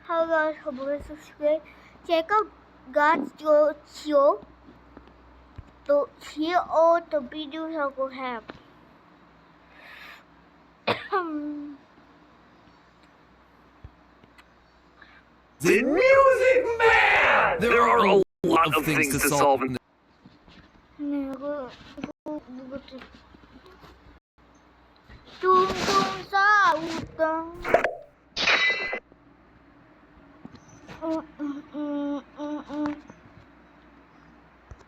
Hello, Oktober subscribe. Check out God's show. To hear all the videos I will have. The Music Man! There are a lot of things to solve in this. Tungtung sa utang.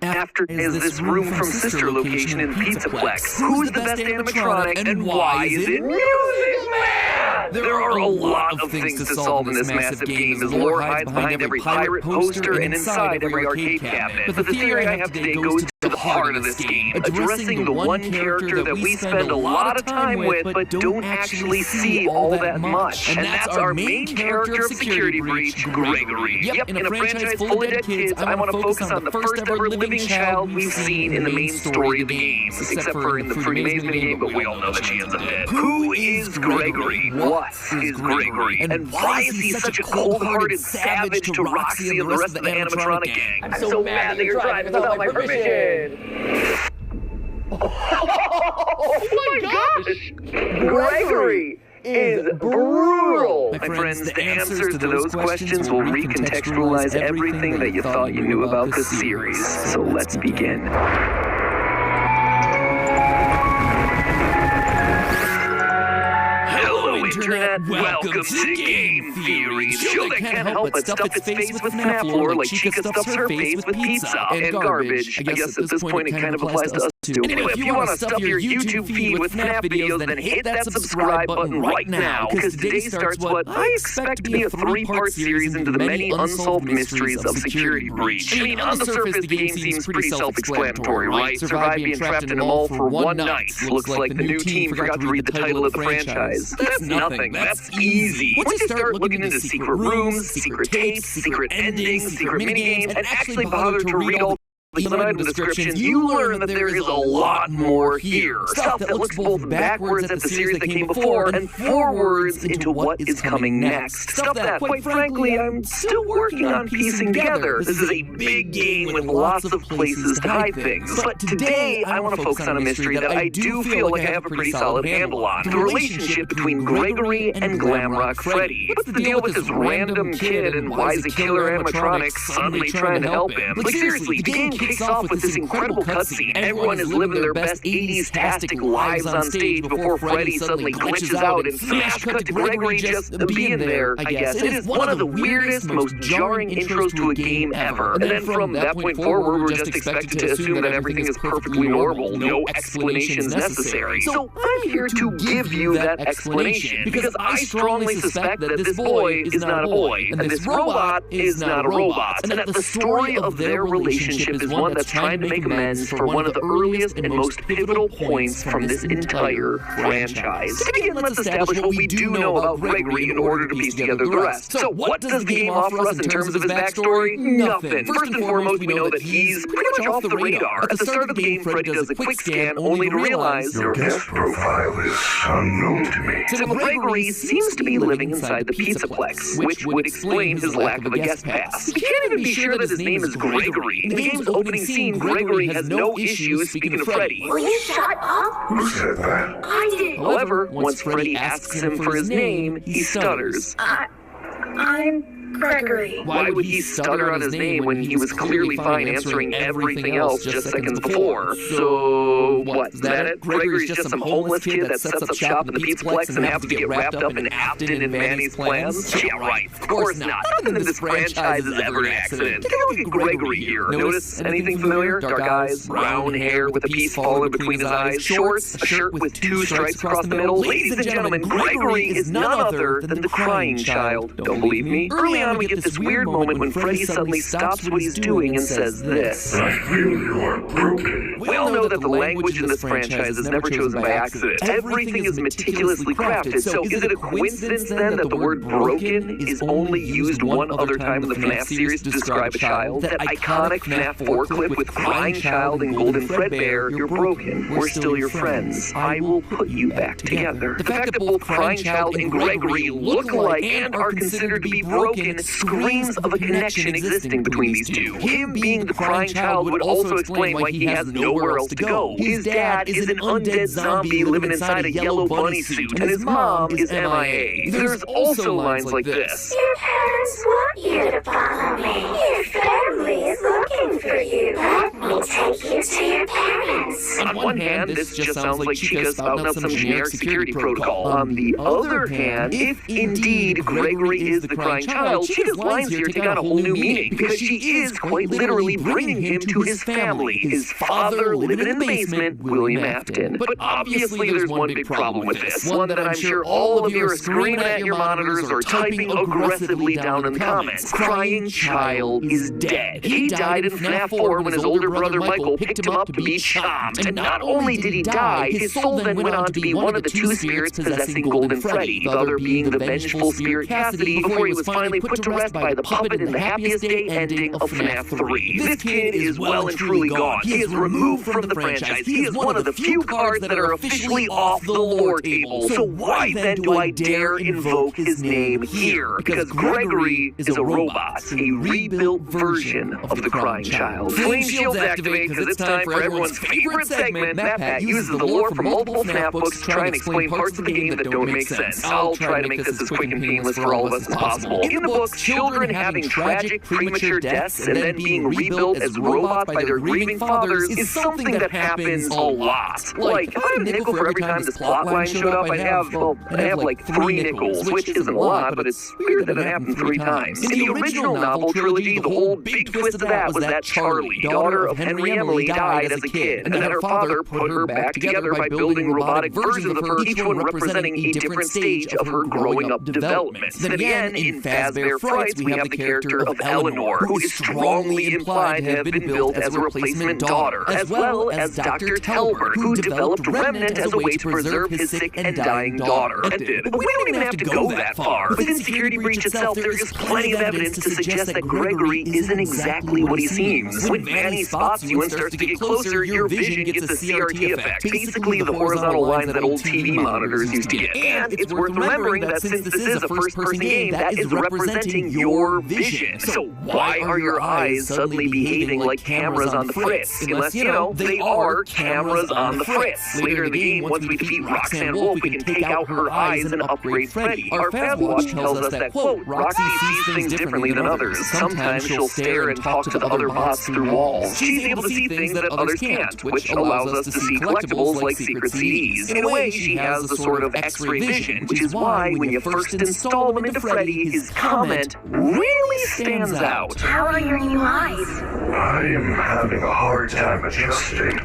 After is this room from Sister Location in Pizzaplex? Who's the best animatronic and why is it Music Man? There are a lot of things to solve in this massive game as lore hides behind every pirate poster and inside every arcade cabinet. But the theory I have today goes to the heart of this game, addressing the one character that we spend a lot of time with but don't actually see all that much. And that's our main character of Security Breach, Gregory. Yep, in a franchise full of dead kids, I want to focus on the first ever living child we've seen in the main story of the game, except for in the Fruity Maze minigame, but we all know that she ends up dead. Who is Gregory? What is Gregory? And why is he such a cold-hearted savage to Roxy and the rest of the animatronic gang? I'm so mad that you're driving without my permission! Oh my gosh! Gregory is brutal! My friends, the answers to those questions will recontextualize everything that you thought you knew about the series. So let's begin. Hello, Internet! Welcome to Game Theory, the show that can't help but stuff its face with FNAF lore like Chica stuffs her face with pizza and garbage. I guess at this point it kind of applies to us too. Anyway, if you want to stuff your YouTube feed with FNAF videos, then hit that subscribe button right now, because today starts what I expect to be a three-part series into the many unsolved mysteries of Security Breach. I mean, on the surface, the game seems pretty self-explanatory, right? Survive being trapped in a mall for one night. Looks like the new team forgot to read the title of the franchise. That's nothing. That's easy. Once you start looking into secret rooms, secret tapes, secret endings, secret minigames, and actually bother to read all the item descriptions, you learn that there is a lot more here. Stuff that looks both backwards at the series that came before and forwards into what is coming next. Stuff that, quite frankly, I'm still working on piecing together. This is a big game with lots of places to hide things. But today, I want to focus on a mystery that I do feel like I have a pretty solid handle on. The relationship between Gregory and Glamrock Freddy. What's the deal with this random kid, and why is a killer animatronic suddenly trying to help him? Like seriously, the game kicks off with this incredible cutscene. Everyone is living their best 80s-tastic lives on stage before Freddy suddenly glitches out and smash cut to Gregory just being there, I guess. It is one of the weirdest, most jarring intros to a game ever. And then from that point forward, we're just expected to assume that everything is perfectly normal, no explanations necessary. So I'm here to give you that explanation, because I strongly suspect that this boy is not a boy, and this robot is not a robot, and that the story of their relationship is one that's trying to make amends for one of the earliest and most pivotal points from this entire franchise. To begin, let's establish what we do know about Gregory in order to piece together the rest. So what does the game offer us in terms of his backstory? Nothing. First and foremost, we know that he's pretty much off the radar. At the start of the game, Freddy does a quick scan only to realize your guest profile is unknown to me. So Gregory seems to be living inside the Pizzaplex, which would explain his lack of a guest pass. We can't even be sure that his name is Gregory. In the game's opening scene, Gregory has no issues speaking to Freddy. Will you shut up? Who said that? I did. However, once Freddy asks him for his name, he stutters. I'm Gregory. Why would he stutter on his name when he was clearly fine answering everything else just seconds before? So, what, is that it? Gregory's just some homeless kid that sets up shop in the Pizzaplex and happens to get wrapped up in Afton and Manny's plans? Yeah, right, of course not. Nothing in this franchise is ever an accident. Take a look at Gregory here. Notice anything familiar? Dark eyes, brown hair with a piece falling between his eyes, shorts, a shirt with two stripes across the middle. Ladies and gentlemen, Gregory is none other than the crying child. Don't believe me? Early on, we get this weird moment when Freddy suddenly stops what he's doing and says this. I feel you are broken. We all know that the language in this franchise is never chosen by accident. Everything is meticulously crafted, so is it a coincidence then that the word broken is only used one other time in the FNAF series to describe a child? That iconic FNAF 4 clip with Crying Child and Golden Fredbear, you're broken, we're still your friends, I will put you back together. The fact that both Crying Child and Gregory look alike and are considered to be broken question screams of a connection existing between these two. Him being the crying child would also explain why he has nowhere else to go. His dad is an undead zombie living inside a yellow bunny suit, and his mom is MIA. There's also lines like this. Your parents want you to follow me. Your family is looking for you. Let me take you to your parents. On one hand, this just sounds like Chica spouting out some generic security protocol. On the other hand, if indeed Gregory is the crying child, Chica's lines here take on a whole new meaning, because she is quite literally bringing him to his family. His father living in the basement, William Afton. But obviously there's one big problem with this, one that I'm sure all of you are screaming at your monitors or typing aggressively down in the comments. Crying child is dead. He died in FNAF 4 when his older brother Michael picked him up to be chomped. And not only did he die, his soul then went on to be one of the two spirits possessing Golden Freddy, the other being the vengeful spirit Cassidy, before he was finally put to rest by the puppet in the happiest day ending of FNAF 3. This kid is well and truly gone. He is removed from the franchise. He is one of the few cards that are officially off the lore table. So why then do I dare invoke his name here? Because Gregory is a robot, a rebuilt version of the crying child. Flame shields activate because it's time for everyone's favorite segment. MatPat uses the lore from multiple FNAF books to try and explain parts of the game that don't make sense. I'll try to make this as quick and painless for all of us as possible. In the book, children having tragic premature deaths and then being rebuilt as robots by their grieving fathers is something that happens a lot. Like, if I had a nickel for every time this plot line showed up, I'd have like 3 nickels, which isn't a lot, but it's weird that it happened 3 times. In the original novel trilogy, the whole big twist of that was that Charlie, daughter of Henry Emily, died as a kid, and that her father put her back together by building robotic versions of her, each one representing a different stage of her growing up development. Then again, in Fazbear Frights, we have the character of Eleanor, who is strongly implied to have been built as a replacement daughter, as well as Dr. Telbert, who developed Remnant as a way to preserve his sick and dying daughter. But we don't even have to go that far. Within Security Breach itself, there is plenty of evidence to suggest that Gregory isn't exactly what he seems. When Vanny spots you and starts to get closer, your vision gets a CRT effect, basically the horizontal lines that old TV monitors used to get. And it's worth remembering that since this is a first-person game, that is representing your vision. So why are your eyes suddenly behaving like cameras on the fritz? Unless, you know, they are cameras on the fritz. Later in the game, once we defeat Roxanne Wolf, we can take out her eyes and upgrade Freddy. Our Fazwatch tells us that, quote, Roxy sees things differently than others. Sometimes she'll stare and talk to the other bots through walls. She's able to see things that others can't, which allows us to see collectibles like secret CDs. In a way, she has a sort of X-ray vision, which is why when you first install him into Freddy, his comment really stands out. How are your new eyes? I am having a hard time adjusting.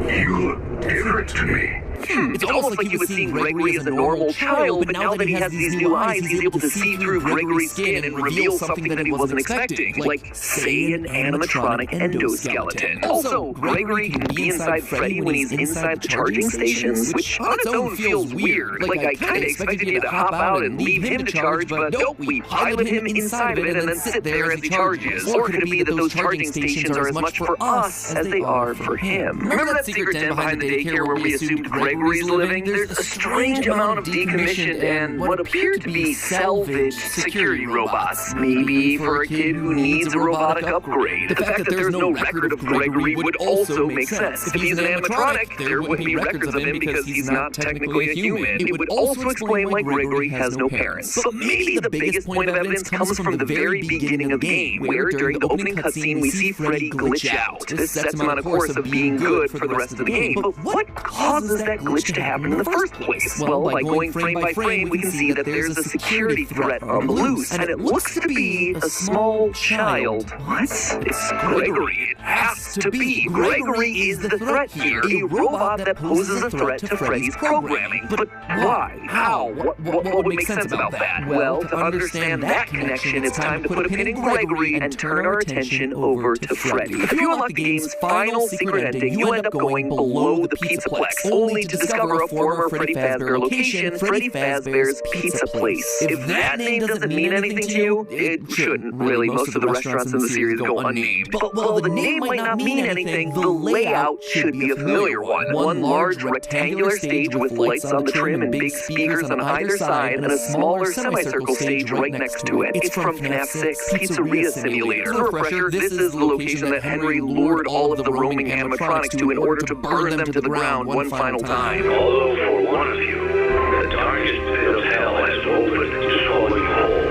You look different to me. It's almost like he was seeing Gregory as a normal child, but now that he has these new eyes, he's able to see through Gregory's skin and reveal something that he wasn't expecting, like, say, an animatronic endoskeleton. Also, Gregory can be inside Freddy when he's inside the charging stations, which on its own feels weird. Like, I kinda expected you to hop out and leave him to charge, but nope, we pilot him inside of it and then sit there as he charges. Or could it be that those charging stations are as much for us as they are for him? Remember that secret den behind the daycare where we assumed Gregory's living? There's a strange amount of decommissioned and what appear to be salvaged security robots. Maybe for a kid who needs a robotic upgrade. The fact that there's no record of Gregory would also make sense. If he's an animatronic, there wouldn't be records of him because he's not technically a human. It would also explain why Gregory has no parents. But maybe the biggest point of evidence comes from the very beginning of the game, where during the opening cutscene we see Freddy glitch out. This sets him on a course of being good for the rest of the game. But what causes that glitch to happen in the first place? Well, by going frame by frame, we can see that there's a security threat on the loose, and it looks to be a small child. What? It's Gregory. It has to be. Gregory is the threat here, a robot that poses a threat to Freddy's programming. But why? How? What would make sense about that? Well, to understand that connection, it's time to put a pin in Gregory and turn our attention over to Freddy. If you unlock the game's final secret ending, you end up going below the Pizzaplex, only to to discover a former Freddy Fazbear location, Freddy Fazbear's Pizza Place. If that name doesn't mean anything to you, it shouldn't, really. Most of the restaurants in the series go unnamed. But while the name might not mean anything, the layout should be a familiar one. One large rectangular stage with lights on the trim and big speakers on either side, and a smaller semicircle stage right next to it. It's from FNAF 6 Pizzeria Simulator. For a refresher, this is the location that Henry lured all of the roaming animatronics to in order to burn them to the ground one final time. Although for one of you, the darkest pit of hell has opened to swallow you whole.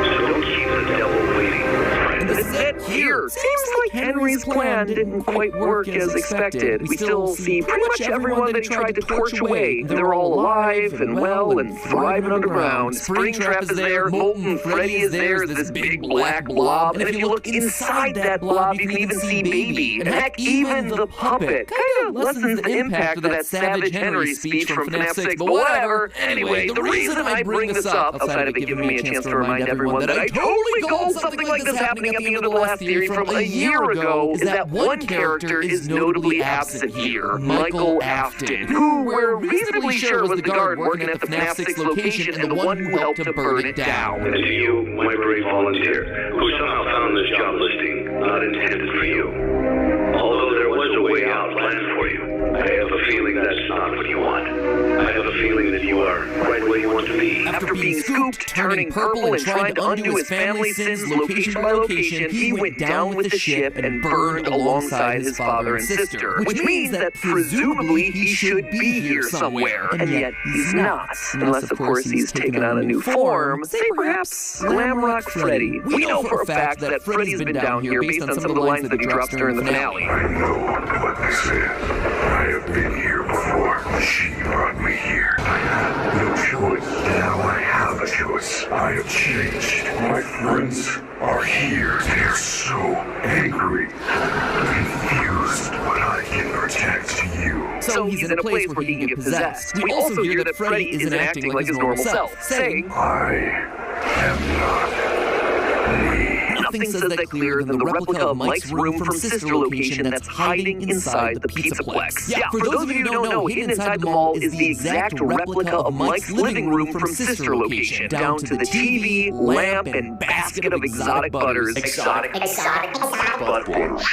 So don't keep the devil waiting, friend. The set here seems like Henry's plan didn't quite work as expected. We still see pretty much everyone that he tried to torch away. They're all alive and well and thriving underground. Springtrap is there, Molten Freddy is there, this big black blob, and if you look inside that blob, you can even see Baby. And heck, even the puppet. Kinda lessens the impact of that Savage Henry speech from FNAF 6, but whatever. Anyway, the reason I bring this up, outside of it giving me a chance to remind everyone that I totally called something like this happening at the end of the last theory from a year ago, is that one character is notably absent here, Michael Afton, who we're reasonably sure was the guard working at the FNAF 6 location and the one who helped to burn it down. And to you, my brave volunteer, who somehow found this job listing not intended for you. Although there was a way out planned for you, I have a feeling that's not what you want. I have a feeling that you are right where you want to be. After being scooped, turning purple, and trying to undo his family's sins location by location, he went down with the ship and burned alongside his father and sister. Which means that presumably he should be here somewhere, and yet he's not. Unless, of course, he's taken on a new form, say perhaps Glamrock Freddy. We know for a fact that Freddy's been down here based on some of the lines that he drops during the finale. I know what they said. I have been here before. She brought me here. I had no choice. Now I have a choice. I have changed. My friends are here. They're so angry, confused, but I can protect you. So he's in a place where he can get possessed. We also hear that Freddy isn't acting like his normal self, saying, I am not me. Nothing says that clearer than the replica of Mike's room from Sister location that's hiding inside the Pizzaplex. Yeah, for those of you who don't know, hidden inside the mall is the exact replica of Mike's living room from Sister location, down to the TV, lamp, and basket of exotic butters. Exotic butters.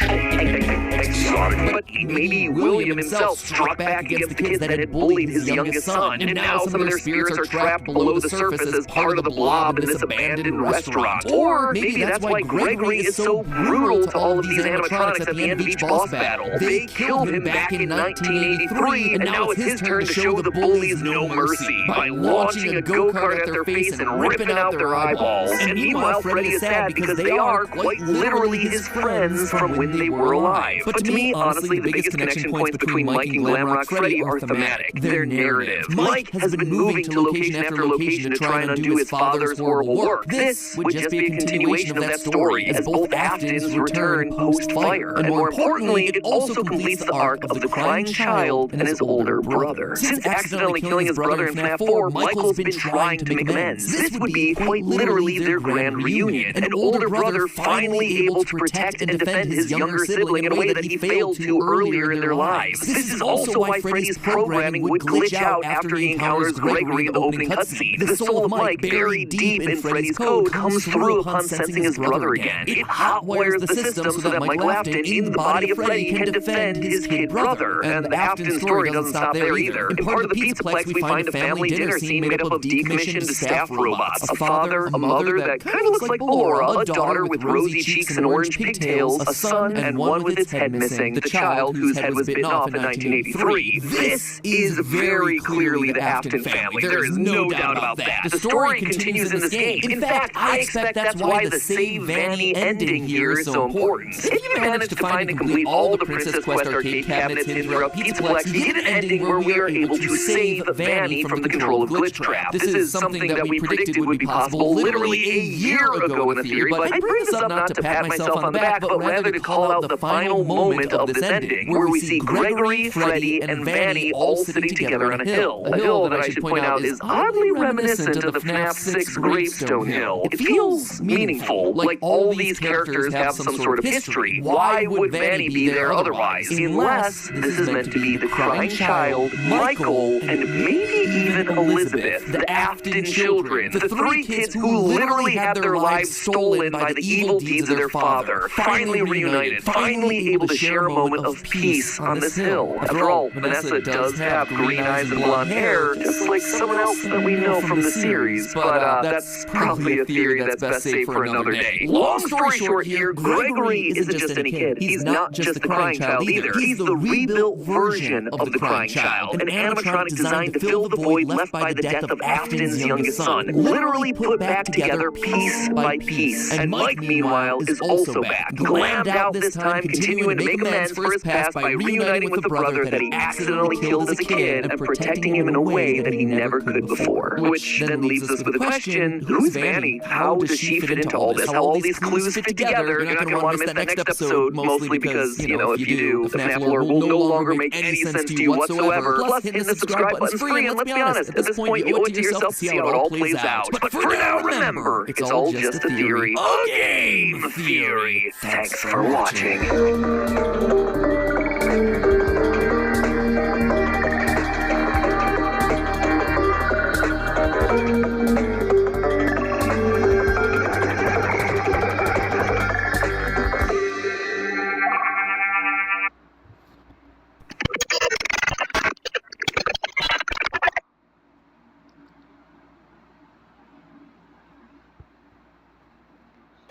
But maybe William himself struck back against the kids that had bullied his youngest son, and now some of their spirits are trapped below the surface as part of the blob in this abandoned restaurant. Or maybe that's why Gregory is so brutal to all of these animatronics at the end of each boss battle. They killed him back in 1983, and now it's his turn to show the bullies no mercy by launching a go-kart at their face and ripping out their eyeballs. And meanwhile, Freddy is sad because they are quite literally his friends from when they were alive. But to me, honestly, the biggest connection points between Mike and Glamrock Freddy are thematic. They're narrative. Mike has been moving to location after location to try and undo his father's horrible work. This would just be a continuation of that story, as both Aftons return post-fire. And more importantly, it also completes the arc of the crying child and his older brother. Since accidentally killing his brother in FNAF 4, Michael's been trying to make amends. This would be quite literally their grand reunion. An older brother finally able to protect and defend his younger sibling in a way that he failed to earlier in their lives. This is also why Freddy's programming would glitch out after he encounters Gregory in the opening cutscene. The soul of Mike, buried deep in Freddy's code, comes through upon sensing his brother again. It hotwires the system so that Michael Afton, in the body of Freddy, can defend his kid brother. And the Afton story doesn't stop there either. In part of the Pizzaplex, we find a family dinner scene made up of decommissioned staff robots. A father, a mother that kind of looks like Laura, a daughter with rosy cheeks and orange pigtails, a son, and one with its head missing, the child whose head was bitten off in 1983. This is very clearly the Afton family. There is no doubt about that. The story continues in this game. In fact, I expect that's why the Save Vanny ending here is so important. If you manage to find and complete all the Princess Quest arcade cabinets hidden throughout Pizzaplex, you get an ending where we are able to save Vanny from the control of Glitch Trap. This is something that we predicted would be possible literally a year ago in the theory, but I bring this up not to pat myself on the back, but rather to call out the final moment of this ending, where we see Gregory, Freddy, and Vanny all sitting together on a hill. A hill that I should point out is oddly reminiscent of the FNAF 6 Gravestone Hill. It feels meaningful, like all these characters have some sort of history. Why would Vanny be there otherwise? Unless this is meant to be the crying child, Michael, and maybe even Elizabeth, the Afton children, the three kids who literally had their lives stolen by the evil deeds of their father, finally reunited, finally able to share a moment of peace on this hill. After all, Vanessa does have green eyes and blonde hair, just like someone else that we know from the series, but that's probably a theory that's best saved for another day. Long story short here, Gregory isn't just any kid. He's not just the crying child either. He's the rebuilt version of the crying child, an animatronic designed to fill the void left by the death of Afton's youngest son, literally put back together piece by piece. And Mike, meanwhile, is also back, glammed out this time, continuing to make amends for his past by reuniting with the brother that he accidentally killed as a kid and protecting him in a way that he never could before. Which then leaves us with the question, who's Vanny? How does she fit into all this? How all these clues fit together? You're not going to want to miss that next episode, mostly because, you know, if you do, the FNAF lore will no longer make any sense to you whatsoever. Plus, hitting the subscribe button's free, and let's be honest, at this point, you owe it to yourself to see how it all plays out. But for now, remember, it's all just a theory. A game theory. Thanks for watching.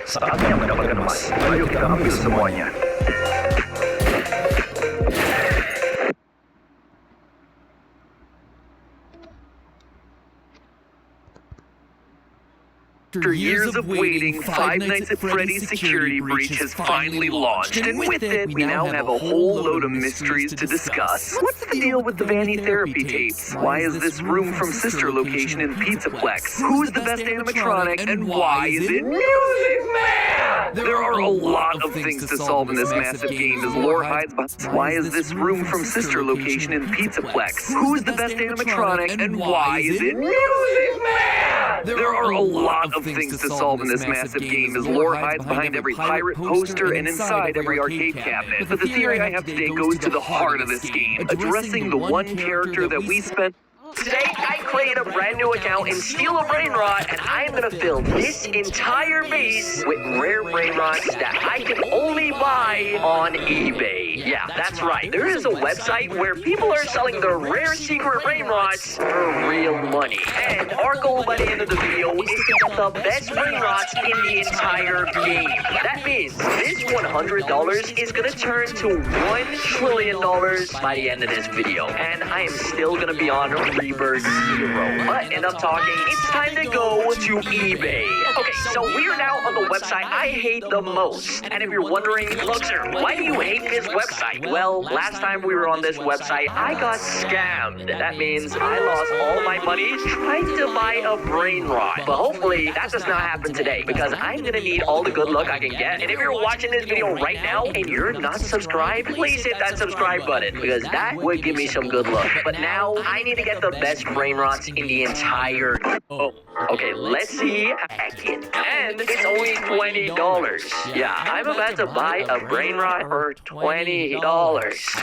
Saatnya mendapatkan emas. Ayo kita ambil semuanya. After years of waiting, Five Nights at Freddy's security breach has finally launched, and with it, we now have a whole load of mysteries to discuss. What's the deal with the Vanny therapy tapes? Why is this room from Sister location in Pizzaplex? Who's the best animatronic, and why is it Music Man? There are a lot of things to solve in this massive game as lore hides behind. Why is this room from Sister location in Pizzaplex? Who's the best animatronic, and why is it Music Man? There are a lot of things to solve in this massive game as lore hides behind every pirate poster and inside every arcade cabinet. But the theory I have today goes to the heart of this game, addressing the one character that we spent. Today, I create a brand new account and steal a brain rot, and I'm gonna fill this entire base with rare brain rots that I can only buy on eBay. Yeah, that's right. There is a website where people are selling their rare secret brain rots for real money. And our goal by the end of the video is to get the best brain rots in the entire game. That means this $100 is gonna turn to $1 trillion by the end of this video. And I am still gonna be on Rebirth 0. But enough talking, it's time to go to eBay. Okay, so we are now on the website I hate the most. And if you're wondering, look sir, why do you hate this website? Well, last time we were on this website, I got scammed. That means I lost all my money trying to buy a brain rot. But hopefully that does not happen today because I'm gonna need all the good luck I can get. And if you're watching this video right now and you're not subscribed, please hit that subscribe button because that would give me some good luck. But now I need to get the best brain rots in the entire. Oh, okay, let's see. And it's only $20. Yeah, I'm about to buy a brain rot for $20.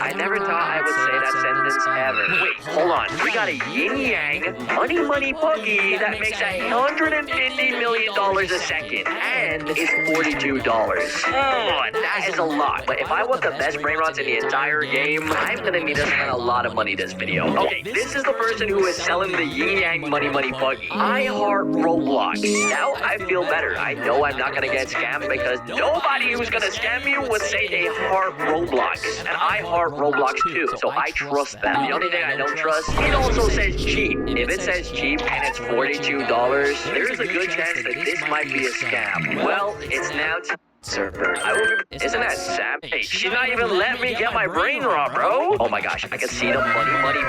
I never thought I would say that sentence ever. Wait, hold on. We got a yin yang money buggy that makes $150 million a second, and it's $42. Oh, that is a lot. But if I want the best brain rots in the entire game, I'm gonna need to spend a lot of money this video. Okay, this is the person who is selling the yin yang money buggy. I heart Roblox. Now I feel better. I know I'm not gonna get scammed because nobody who's gonna scam me would say they heart Roblox. And I heart Roblox too, so I trust them. The only thing I don't trust, it also says cheap. If it says cheap and it's $42, there's a good chance that this might be a scam. Well, it's now server. Isn't that sad? Hey, she's not even letting me get my brain rot, bro. Oh my gosh, I can see the money buggy.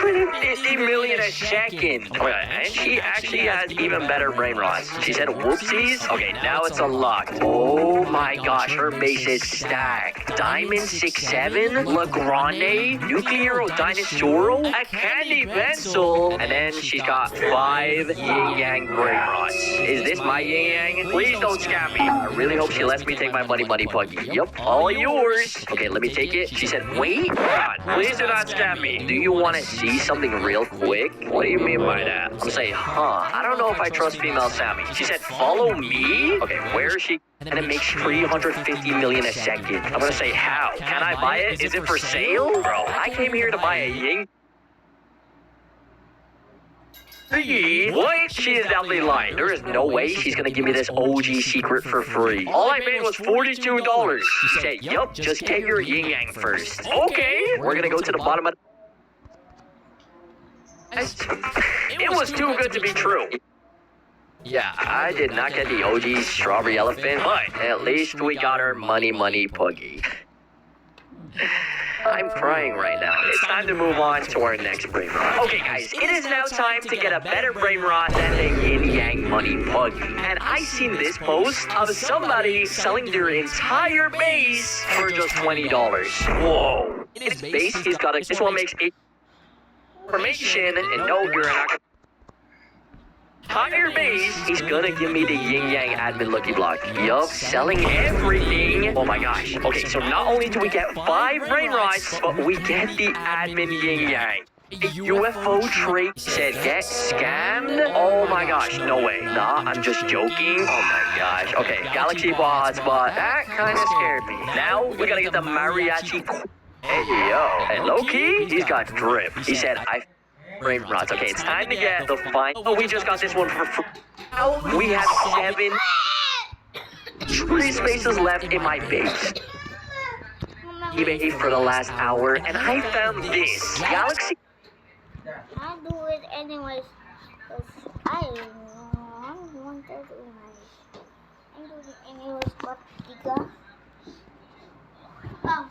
150 million a second. And she actually has even better brain rots. She said whoopsies. Okay, now it's unlocked. Oh my gosh, her base is stacked. Diamond 6-7, La Grande, Nuclear Dinosauro, a candy pencil, and then she's got 5 yin yang brain rots. Is this my yin yang? Please don't scam me. I really hope she lets me take my money, Puggy. Yup, all yours. Okay, let me take it. She said, wait. God, please do not scam me. Do you want to see something real quick? What do you mean by that? I'm saying, I don't know if I trust female Sammy. She said, follow me? Okay, where is she? And it makes 350 million a second. I'm gonna say, how? Can I buy it? Is it for sale? Bro, I came here to buy a yin. What? She is definitely lying. There is no way she's gonna give me this OG secret for free. All I paid was $42. She said, yup, just get your yin yang first. Okay. We're gonna go to the bottom of It was too good to be true. Yeah, I did not get the OG strawberry elephant, but at least we got our money, Puggy. I'm crying right now. It's time to move on to our next brain rot. Okay, guys, it is now time to get a better brain rot than the yin yang money Puggy. And I seen this post of somebody selling their entire base for just $20. Whoa. His base, he's got this one makes 8 information, and no, you're not gonna entire base, he's gonna give me the yin yang admin lucky block. Yup, selling everything. Oh my gosh. Okay, so not only do we get 5 brain rots, but we get the admin yin yang. A UFO trade said get scammed? Oh my gosh, no way. Nah, I'm just joking. Oh my gosh. Okay, Galaxy Ball hotspot. That kinda scared me. Now we gotta get the mariachi. Hey yo. And low-key, he's got drip. He said brain rots. Okay, it's time to get the fine. Oh, we just got this one for free. Now we have 3 spaces left in my base. eBay for the last hour, and I found this Galaxy. I'll do it anyways. I don't want to do it. I'll do it anyways, but because I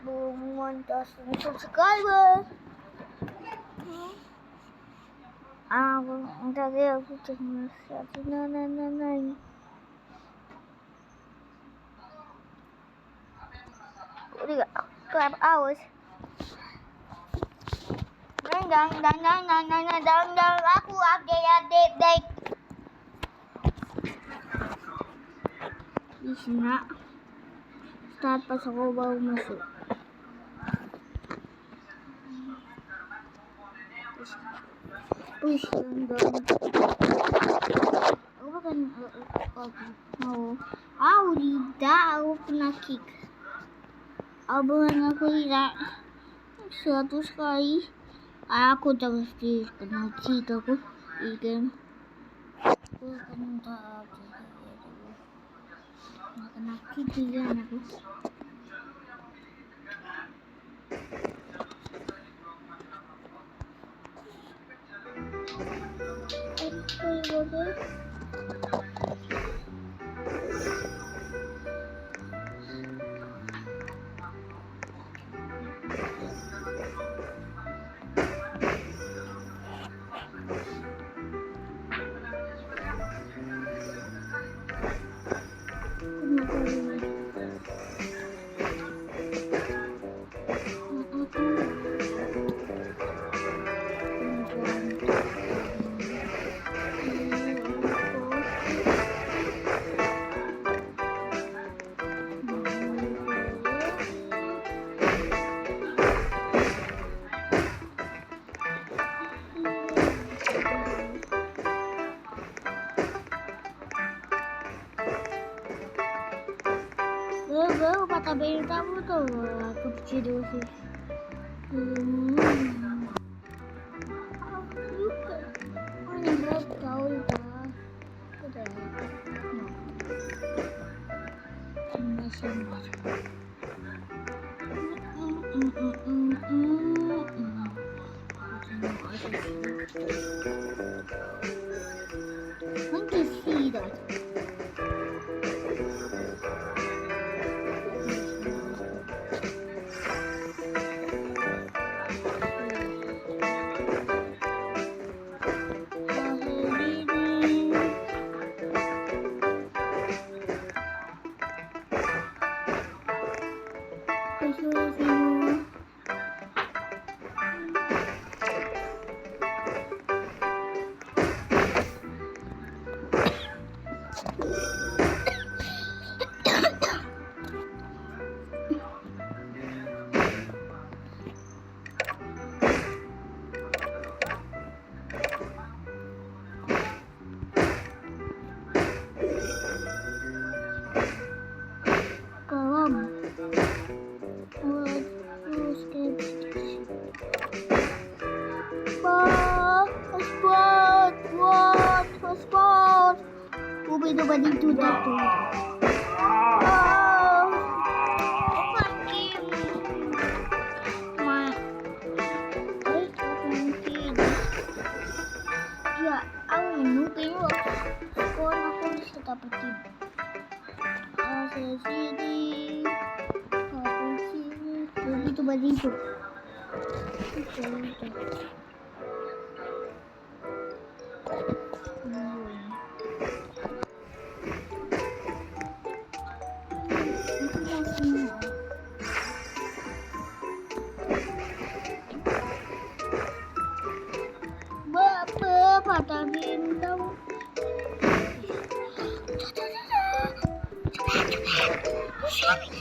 don't want us to subscribers. Tadi aku cuma satu nana. Udah 12 hours. Dan aku update. Di sini start pas aku baru masuk. Push down. Aku bukan mau. Tidak, aku pernah kick. Abang aku tidak 100 kali. Aku tak pasti kena cheat aku di game. Aku kena cheat di game aku. Baru patah bayi tamu tuh aku kecil sih. Ini berapa tahun dah? Sudah. Nanti sih dah. Kalam. Terus spot. Ubi do badi do that too. Open game. Ya, aku nungguin lo. Skor aku bisa dapetin. Sini. Itu badi itu. Bapak pada bintang. Stop it!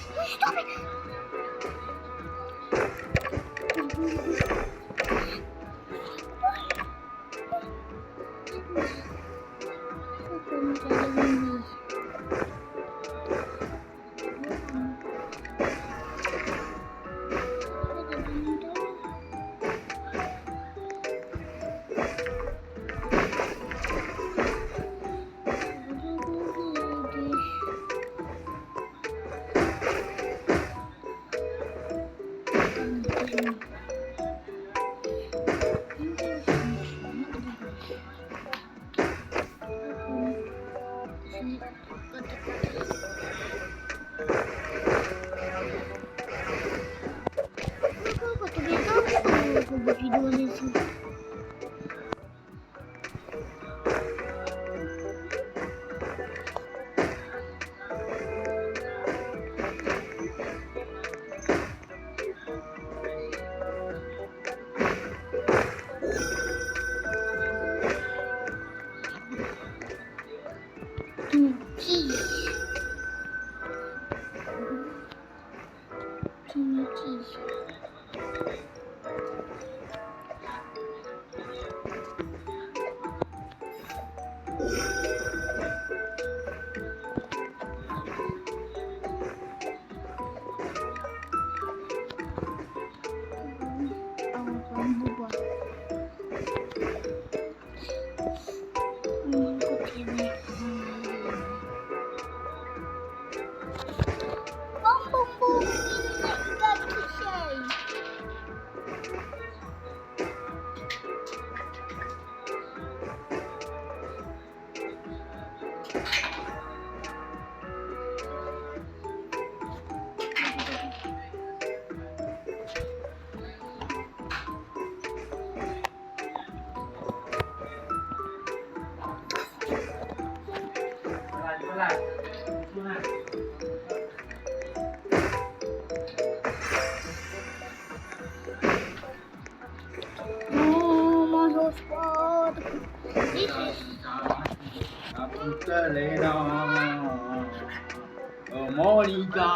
Monica.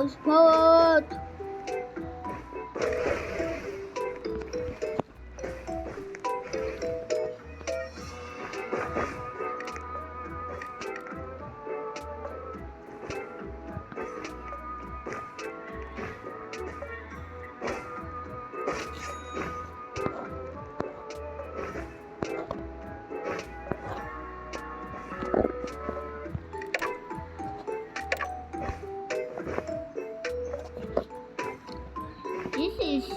Spot. is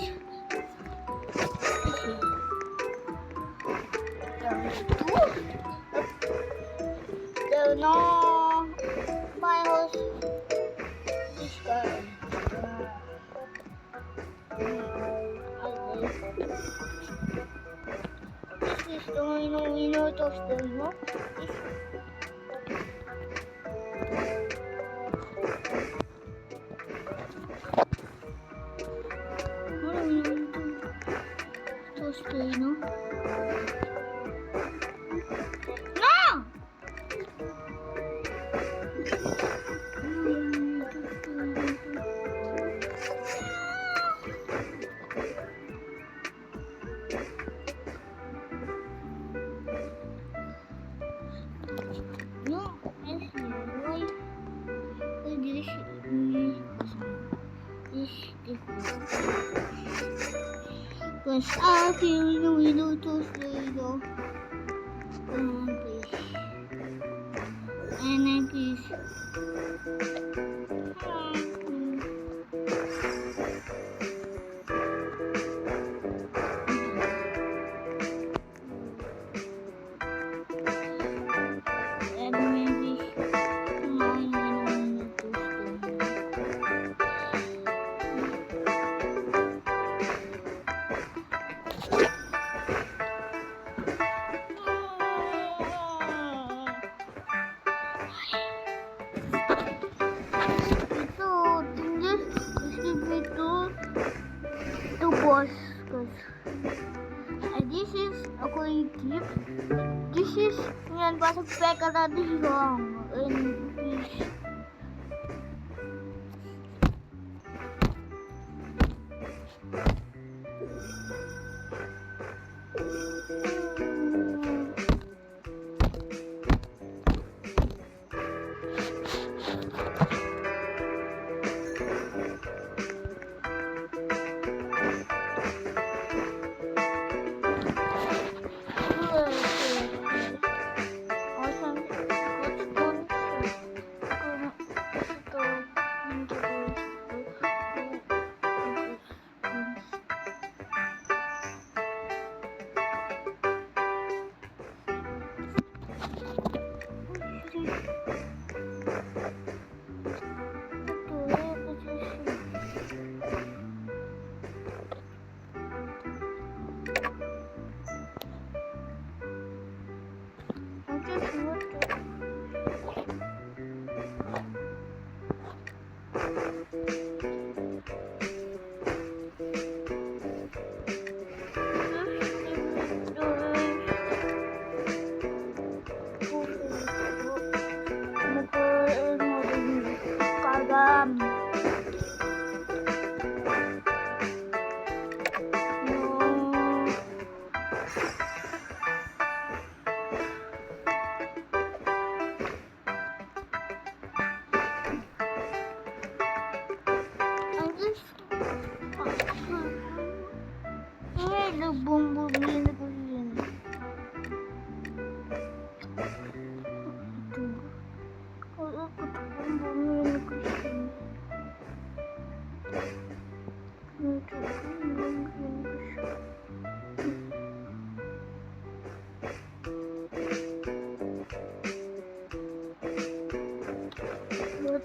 no my house is gone. This is the window toaster, no? Toaster, no? No! No, why because I feel the window to slow please. And then please. And maybe to boss because this is ako yung gift. This is yan pasok peka natin wrong and this.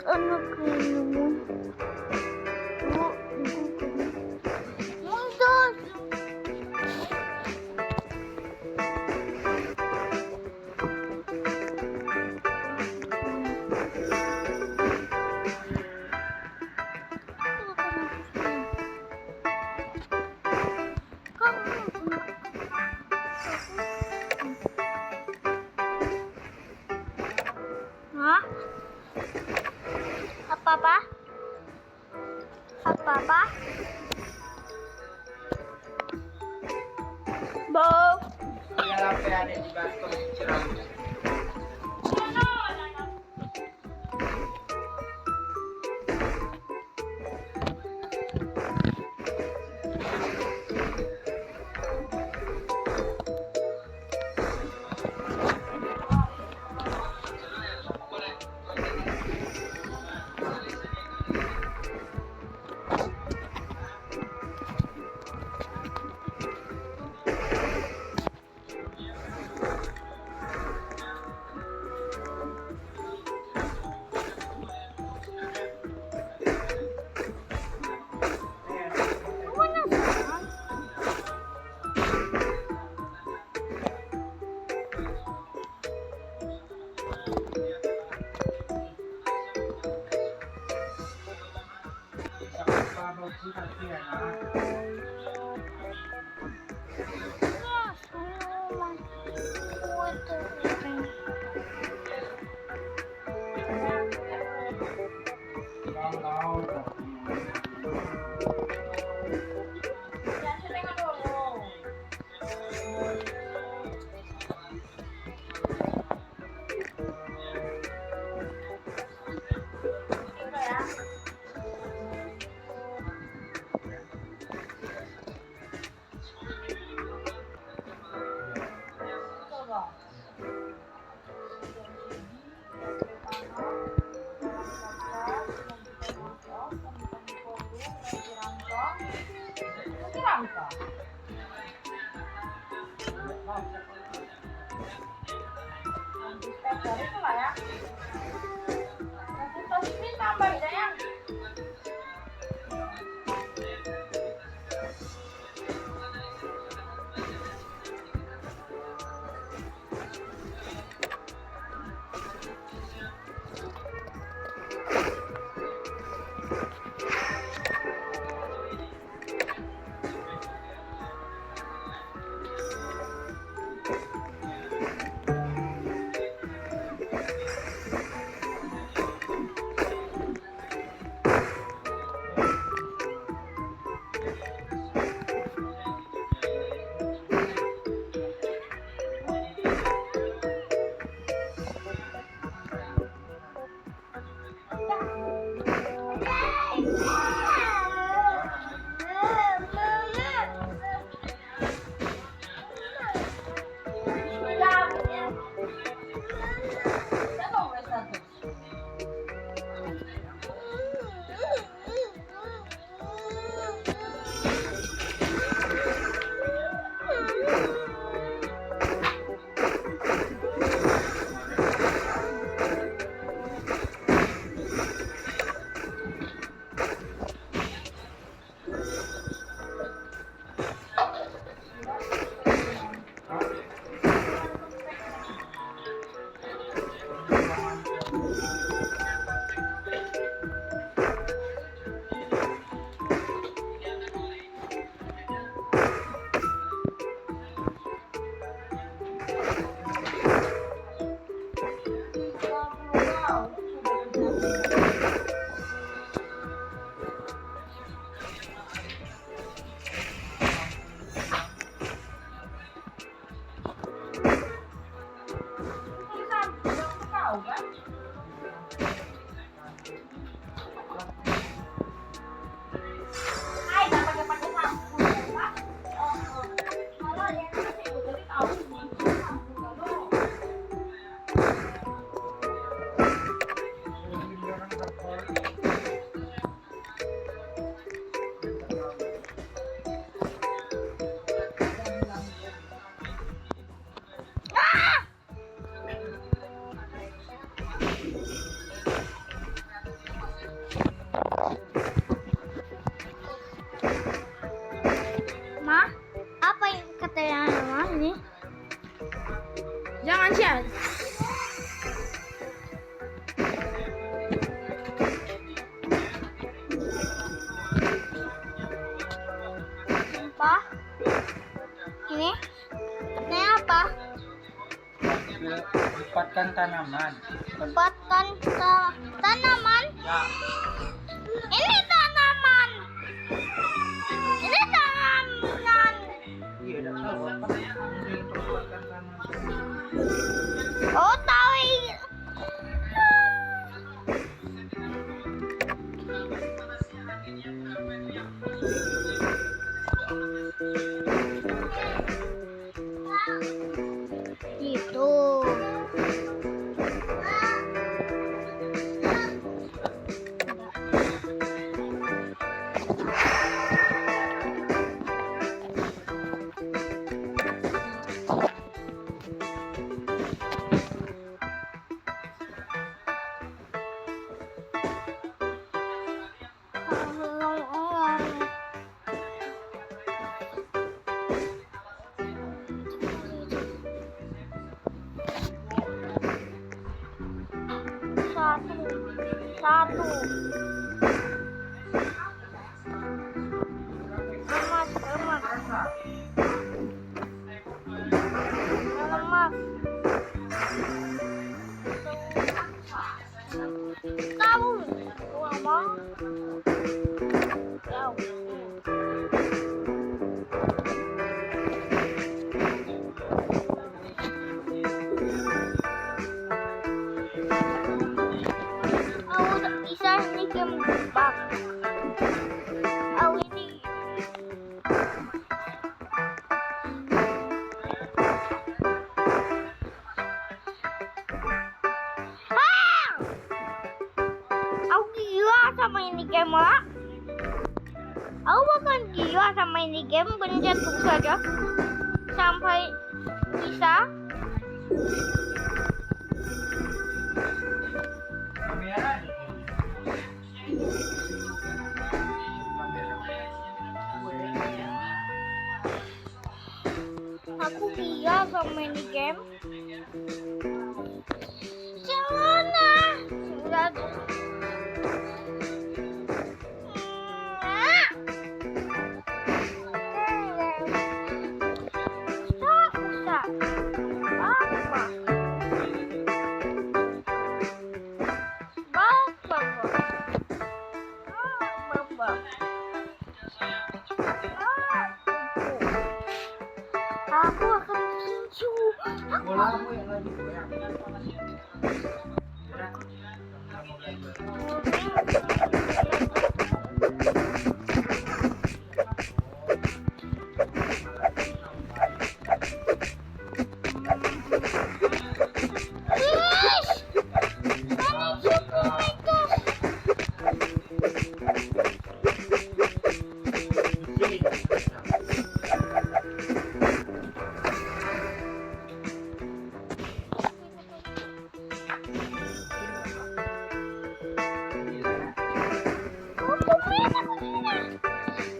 Anak mo. Mundos! Ha? Apa-apa? Apa-apa? Bo. Ma, apa yang katanya Ma ini? Jangan share. Apa? Ini? Ini apa? Tempatkan tanaman. Tempatkan tanaman. Ya, Ini tanaman. Ini tanaman. iya dah tahu apa yang tempatkan tanaman. Oh tahu ini. Gitu. Satu. Tahu, gua mau. Tahu. Aku udah bisa nih game bak. Aku ini. Aku gila sama ini game lah. Aku bahkan gila sama ini game, pencet terus saja sampai bisa. Kamera. Aku gila sama ini game. Jangan. Sudah tuh. Aku akan tinju. Bola mo yang lagi goyang.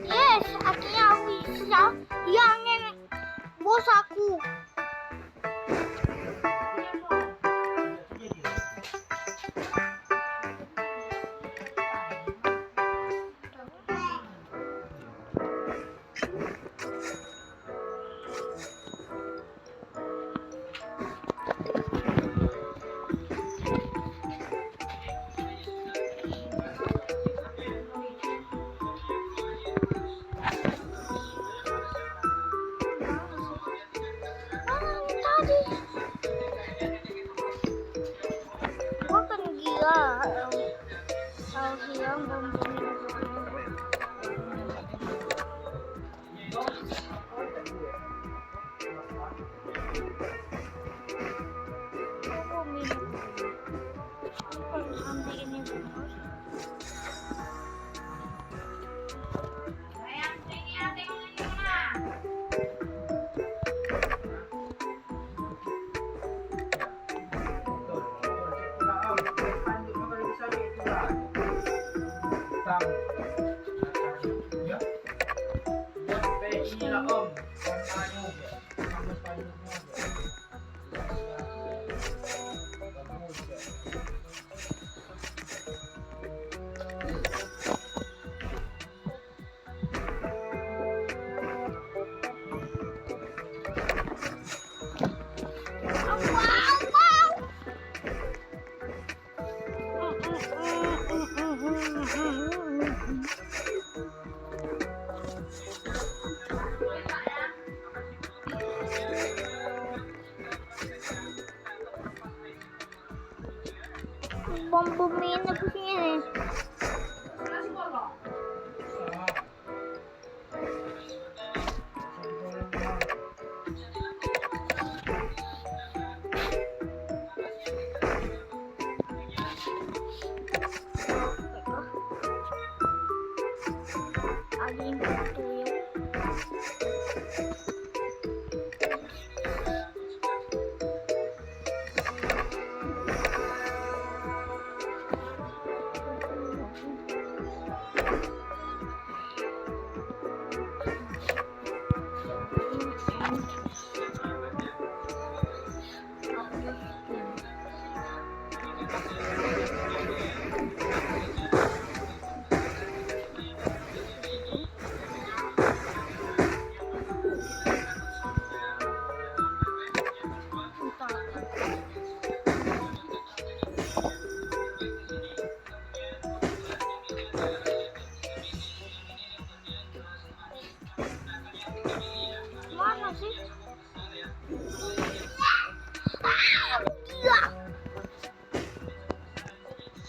Yes, akhirnya aku bisa hilangin bos aku. Tadi gua kan gila. Kalau hilang bom bumi ini pusingnya nih.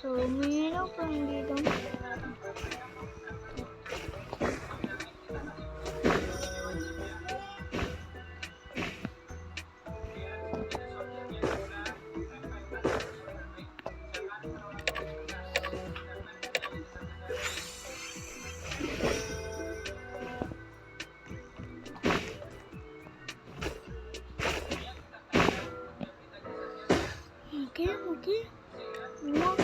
Sumino perdido. Oke. Maka.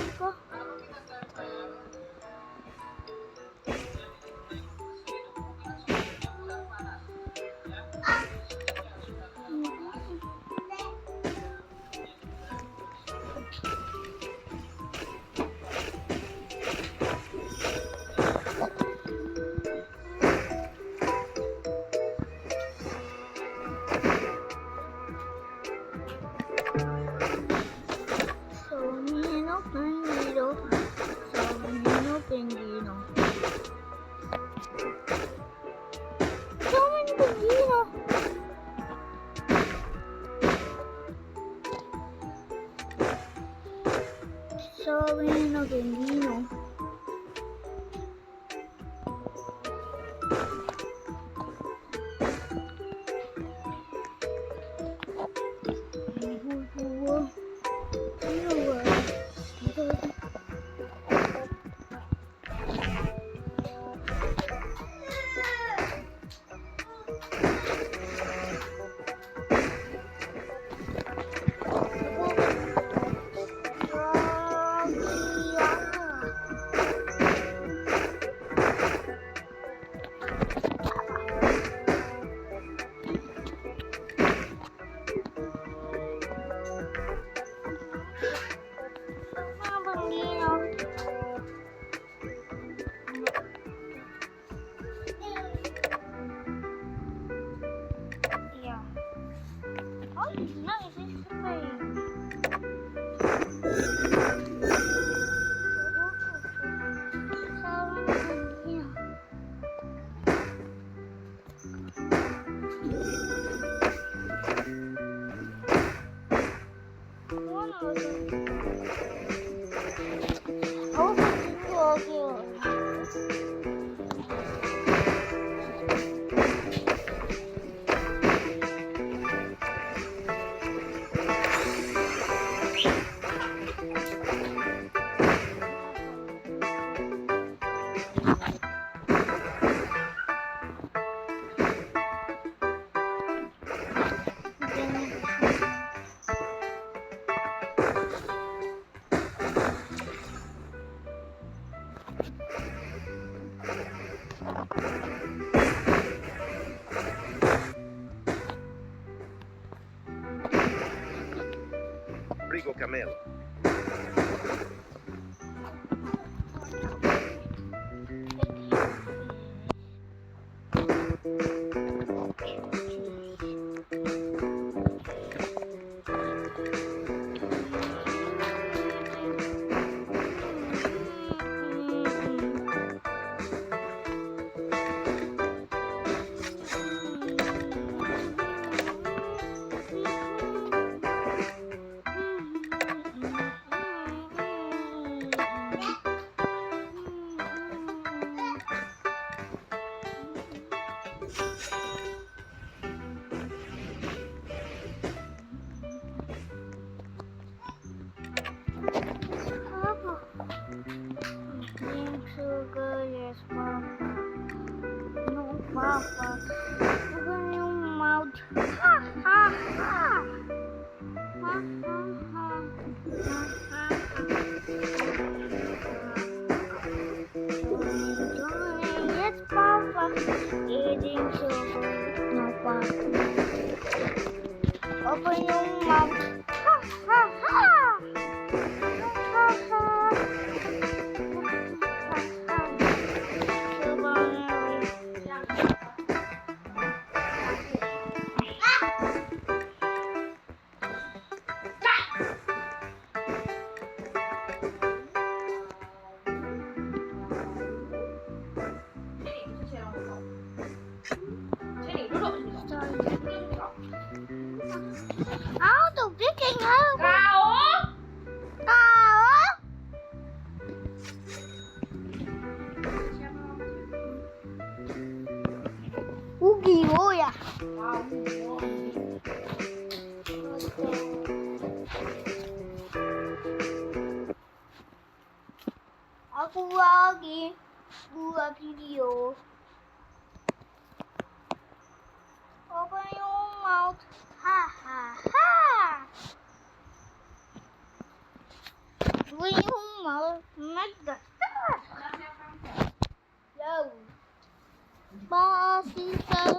Sumino perdido. Sumino perdido. Sumino perdido. Sumino perdido. Rigo Camelo. Aku lagi buat video. Open your mouth. Ha ha ha. Open your mouth. Make the start. Yo. Masih kau.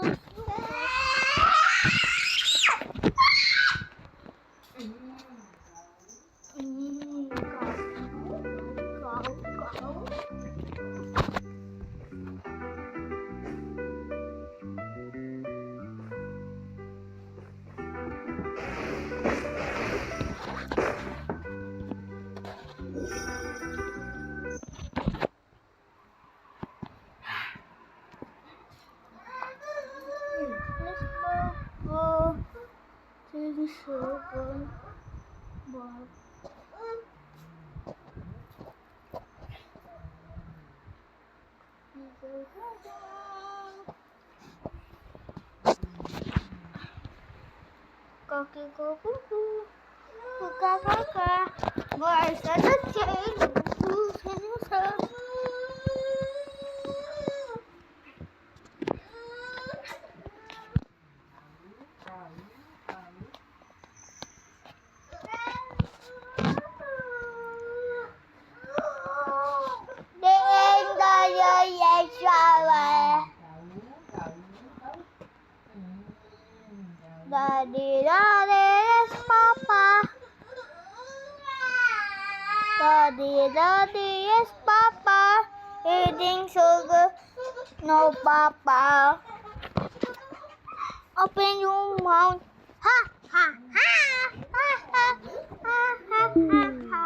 Let's go to the circle. Kaki kuku, buka buka, bahasa kecil, susah. Đến đây về sao Daddy, daddy, yes, papa. Daddy, daddy, yes, papa. Eating sugar, no, papa. Open your mouth. Ha, ha, ha. Ha, ha, ha, ha, ha, ha.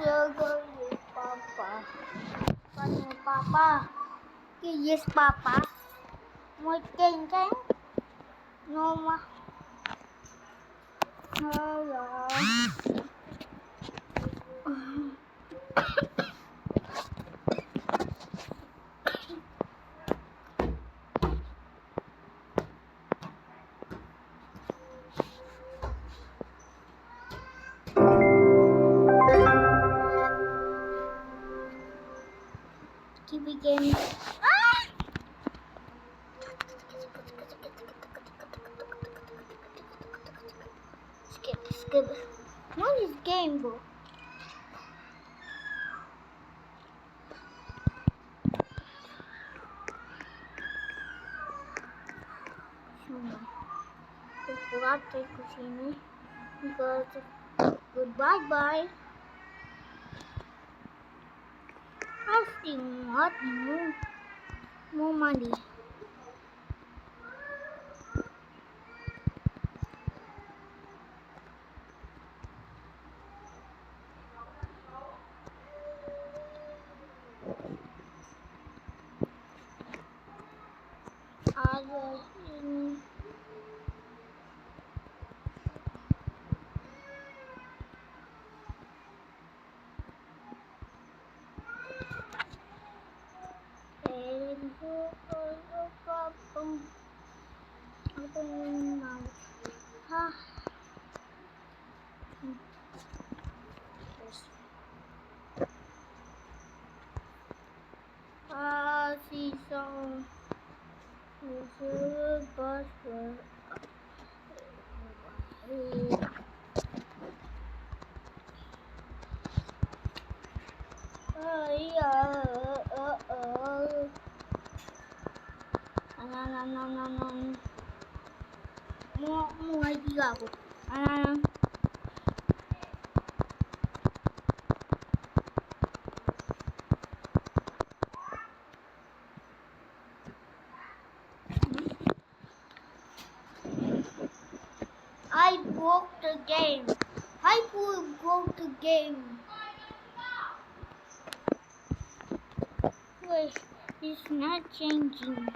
Sugar, yes, papa. Panggil papa. Yes, papa. Mau cengkeng? No, ma. Halo. Keep again. Skip. What is game, bro? I forgot to take the scenery because goodbye bye. I still not more money. Mulai gila aku. I broke the game. I broke the game. because it's not changing.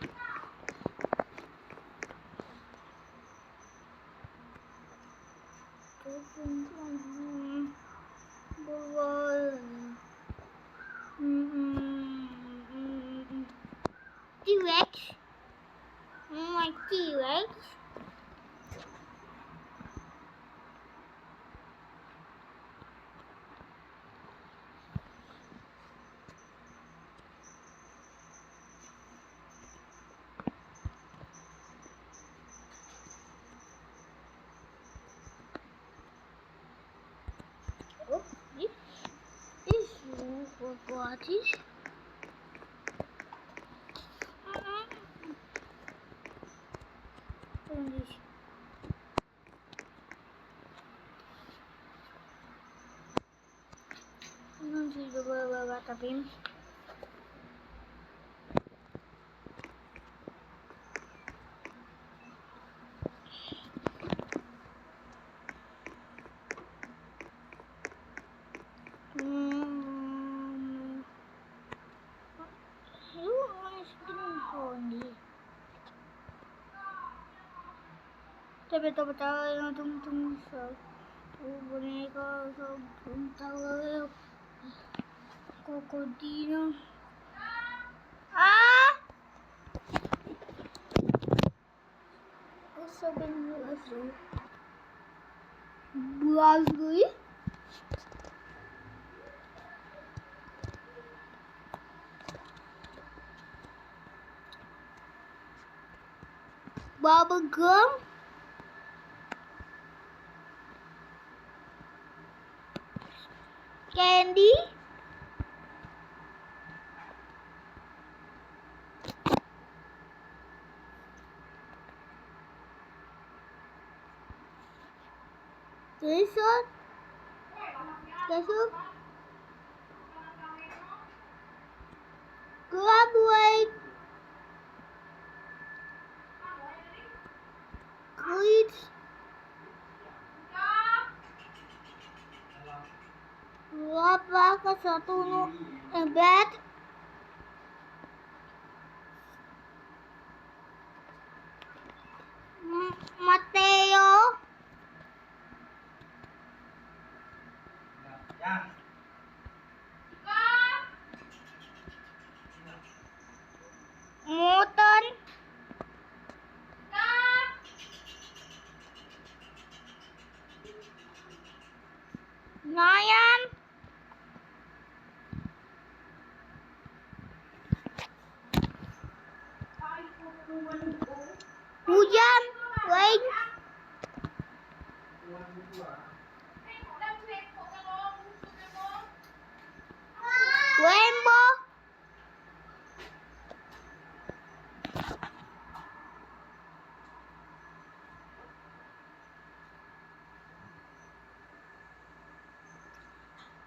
T-Rex. My T-Rex. Oh, this room for parties. Nanti coba tapi tapi tahu yang tung boneka tahu krokodil sabihin mo aso buhay bubble gum candy dessert graduate grades berapa ke satu bed Mateo Moton Nayan hujan rain rainbow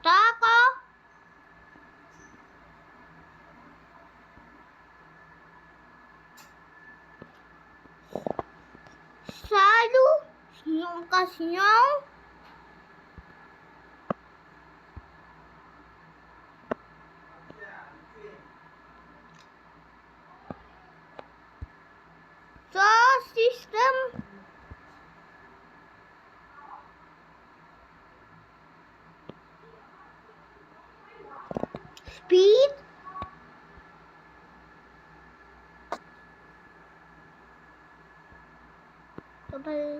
taco salju snow system speed sampai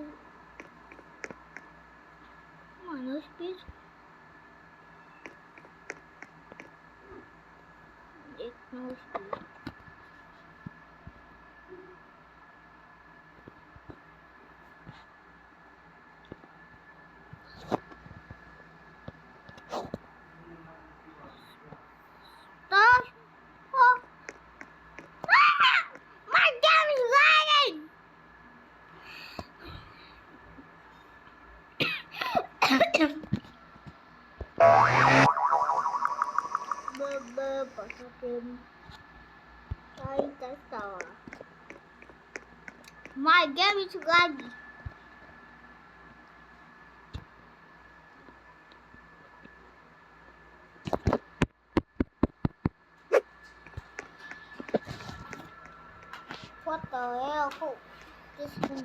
mana speed no speed stop oh my game is lagging pasakin kita salah my game is lagi What the hell? Oh, this is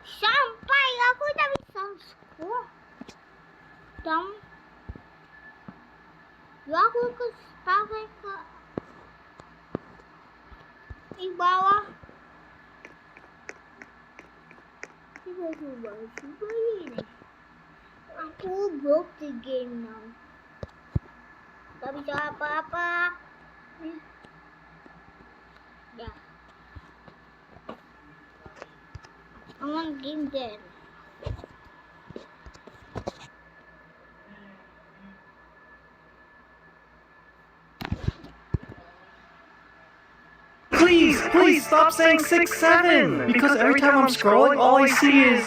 sampai aku tak bisa sekolah. Dan ya aku sampai ke di bawah. Coba ini. Aku broke the game now. Tak bisa apa-apa. Ya. I want game dead. Please stop saying 6-7! Because every time I'm scrolling, all I see is...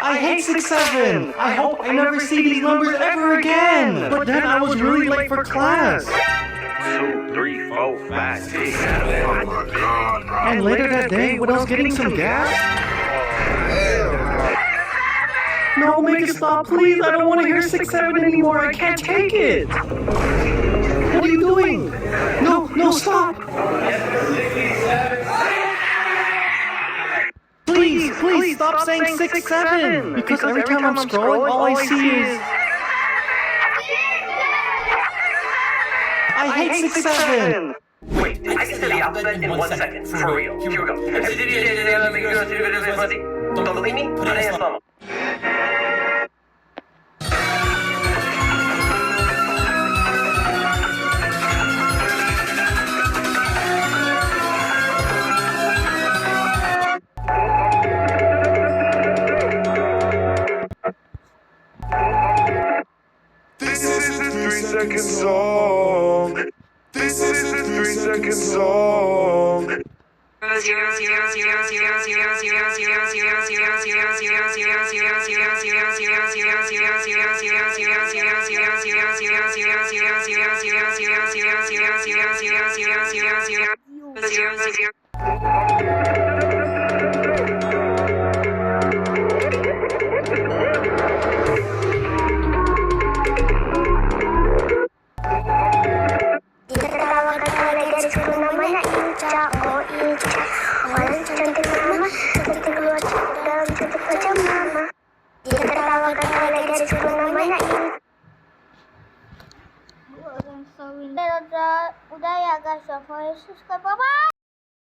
I hate 6-7! I hope I never see these numbers ever again! But then I was really late for class! 2, 3, 4, 5, 6, 7. Oh my god. And later that day, when I was getting some gas... No, make it stop, please! I don't want to hear 6-7 anymore! I can't take it! What are you doing? No, stop! Please stop saying 6-7! Because every time I'm scrolling, all I see is... I hate 6-7! Wait, I can say the alphabet in 1 second. For real. Here we go. Don't believe me? Put it in slow-mo. This is a 3-second song. This is a 3-second song. Udah ya guys, subscribe, bye bye.